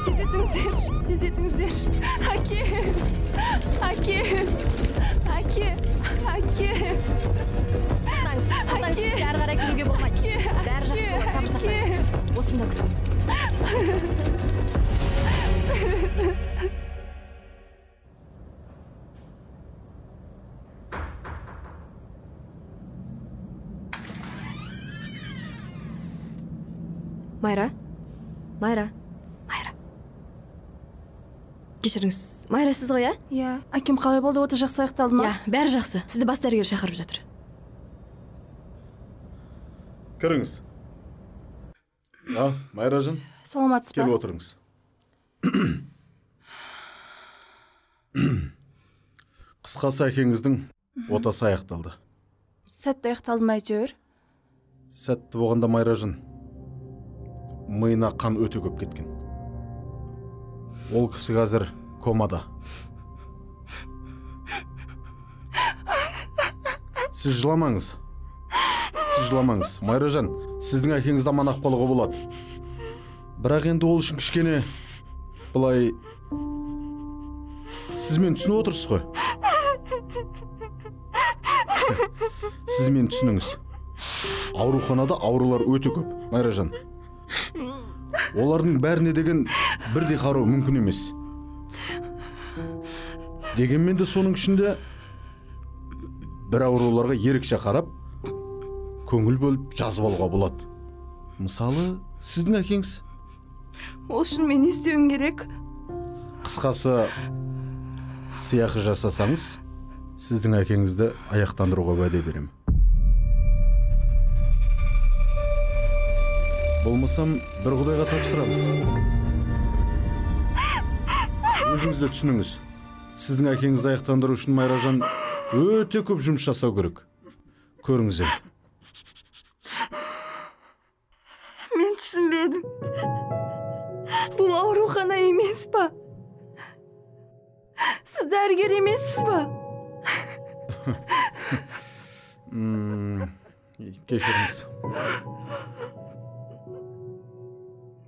Тездетіңіздер. Әке. Атаңыз, сізге ары қарай кіруге болмайды. Бәрі жақсы болады, сабыр сақтаңыз. Осында күтіңіз. Майра. Кешіріңіз, Майра сіз ғой, Иә, әкем қалай болды, ота жақсы аяқталды ма? Иә, бәрі жақсы. Сізді бас дәрігер шақырып жатыр. Кіріңіз. Майражан. Саламатсыз ба? Келіп отырыңыз. Қысқасы әкеңіздің отасы аяқталды. Сәтті аяқталды ма әйтеуір? Сәтті болғанда Майражан миына қан өте көп кеткен. Ол кісі қазір комада. Сіз жыламаңыз. Майражан, сіздің әкеңіз аман ақпалығы болады. Бірақ енді ол үшін кішкене былай... Сіз мені түсініп отырсыз ғой? Сіз мені түсініңіз. Ауруханада аурулар өте көп, Майражан. Олардың бәріне деген бірдей қарау мүмкін емес. Дегенмен де соның ішінде бір ауруларға ерекше қарап, көңіл бөліп жазып алуға болады. Мысалы, сіздің әкеңіз. Ол үшін мен не істеуім керек? Қысқасы, сыйақы жасасаңыз, сіздің әкеңізді аяқтандыруға уәде беремін. Болмасам, бір Құдайға тапсырамыз. Өзіңізді түсініңіз. Сіздің әкеңізді аяқтандыру үшін Майражан өте көп жұмыс жасау керек. Көріңіз енді. Мен түсінбедім. Бұл аурухана емес па? Сіз дәрігер емессіз ба? Кешіріңіз.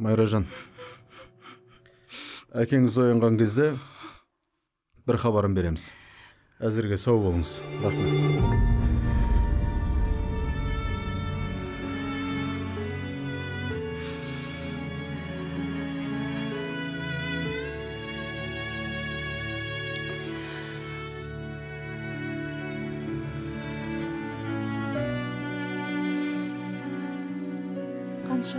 Майражан, әкеңіз оянған кезде бір хабарын береміз. Әзірге сау болыңыз. Рахмет. Қанша?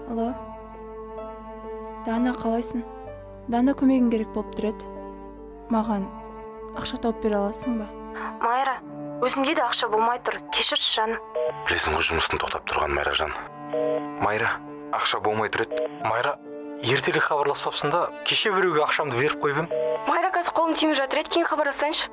Алло. Дана, қалайсың? Дана көмегің керек болып тұрады. Маған ақша тауып бере аласың ба? Майра, өзімде де ақша болмай тұр. Кешірші жаным. Білесің ғой жұмыстың тоқтап тұрған Майражан. Майра, ақша болмай тұрады. Майра, ертелі хабарласпапсың да, кеше біреуге ақшамды беріп қойып ем. Майра, қазір қолым тимей жатыр еді, кейін хабарлассаңшы.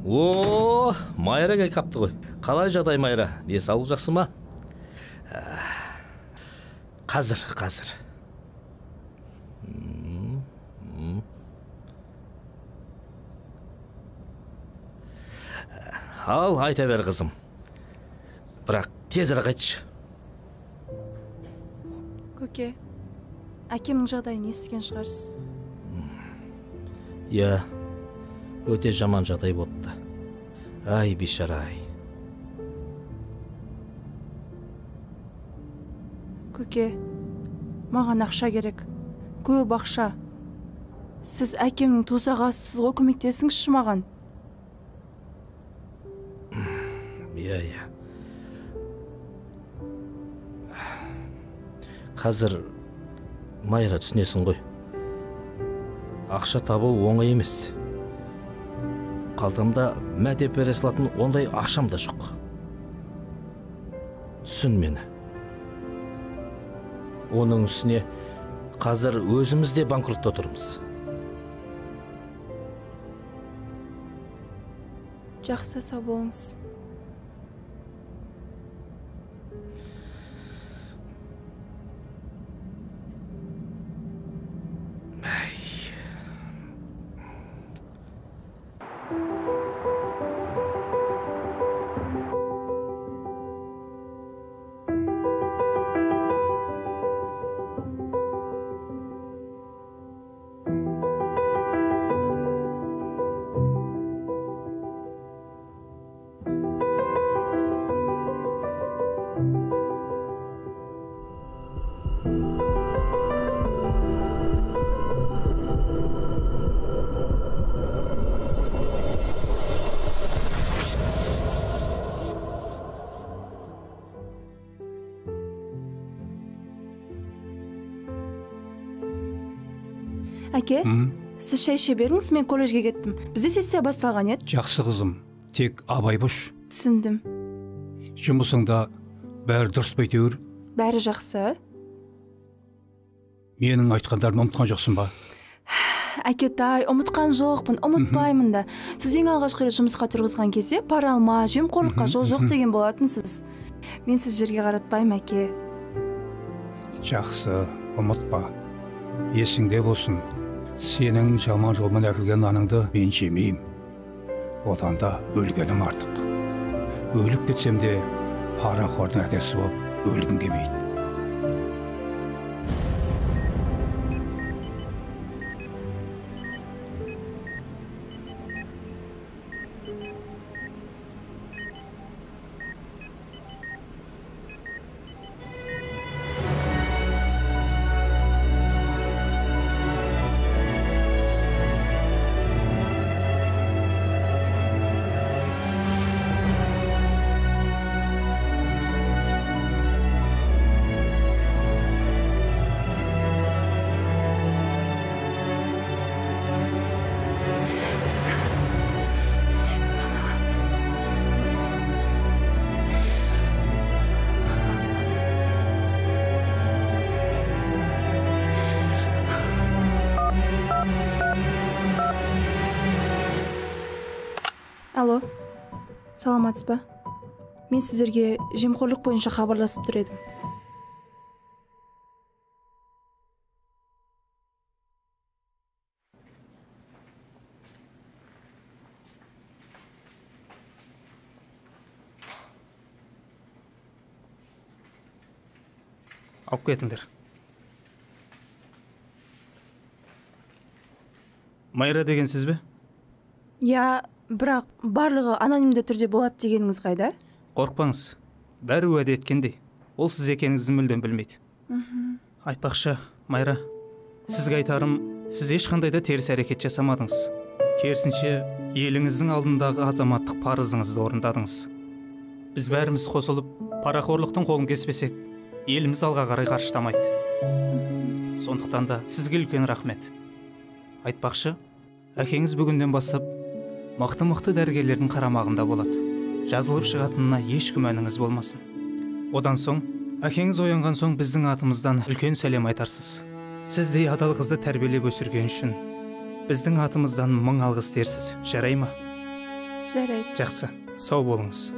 О, Майра келіп қапты ғой. Қалай жағдай, Майра? Денсаулық жақсы ма? Қазір. Ал, айта бер қызым. Бірақ тезірек айтшы. Көке, әкемнің жағдайын естіген шығарсыз. Я, өте жаман жағдай болыпты. Ай, бейшара ай. Көке, маған ақша керек. Көп ақша. Сіз әкемнің туыс ағасысыз ғой, көмектесіңізші маған. Иә. Қазір Майра түсінесің ғой. Ақша табу оңай емес. Қалтамда мәдеп бере салатын ондай ақшам да жоқ. Түсін мені. Оның үстіне қазір өзіміз де банкротта тұрмыз. Жақсы, сау болыңыз. Әке, сіз шай іше беріңіз, мен колледжге кеттім. Бізде сессия басталған еді. Жақсы қызым, тек абай бош. Түсіндім. Жұмысыңда бәрі дұрыс па әйтеуір? Бәрі жақсы. Менің айтқандарымды ұмытқан жоқсың ба? Әкетай, ұмытқан жоқпын, ұмытпаймын да. Сіз ең алғашқы рет жұмысқа тұрғызған кезде пара алма, жемқорлыққа жол жоқ деген болатынсыз. Мен сіз жерге қаратпаймын, әке. Жақсы, ұмытпа. Есіңде болсын. Сенің жаман жолмен әкелген наныңды мен жемеймін. Одан да өлгенім артық. Өліп кетсем де парақордың әкесі болып өлгім келмейді. Алло, саламатсыз ба? Мен сіздерге жемқорлық бойынша хабарласып тұр едім. Алып кетіңдер. Майра деген сіз бе? Я, бірақ барлығы анонимді түрде болады дегеніңіз қайда? Қорқпаңыз. Бәрі уәде еткендей. Ол сіз екеніңізді мүлдем білмейді. Айтпақшы, Майра, сізге айтарым, сіз ешқандай да теріс әрекет жасамадыңыз. Керісінше, еліңіздің алдындағы азаматтық парызыңызды орындадыңыз. Біз бәріміз қосылып, парақорлықтың қолын кеспесек, еліміз алға қарай қарыштамайды. Сондықтан да сізге үлкен рахмет. Айтпақшы, әкеңіз бүгінден бастап мықты дәрігерлердің қарамағында болады. Жазылып шығатынына еш күмәніңіз болмасын. Одан соң, әкеңіз оянған соң біздің атымыздан үлкен сәлем айтарсыз. Сіздей адал қызды тәрбиелеп өсірген үшін біздің атымыздан мың алғыс дерсіз. Жарай ма? Жарайды. Жақсы, сау болыңыз.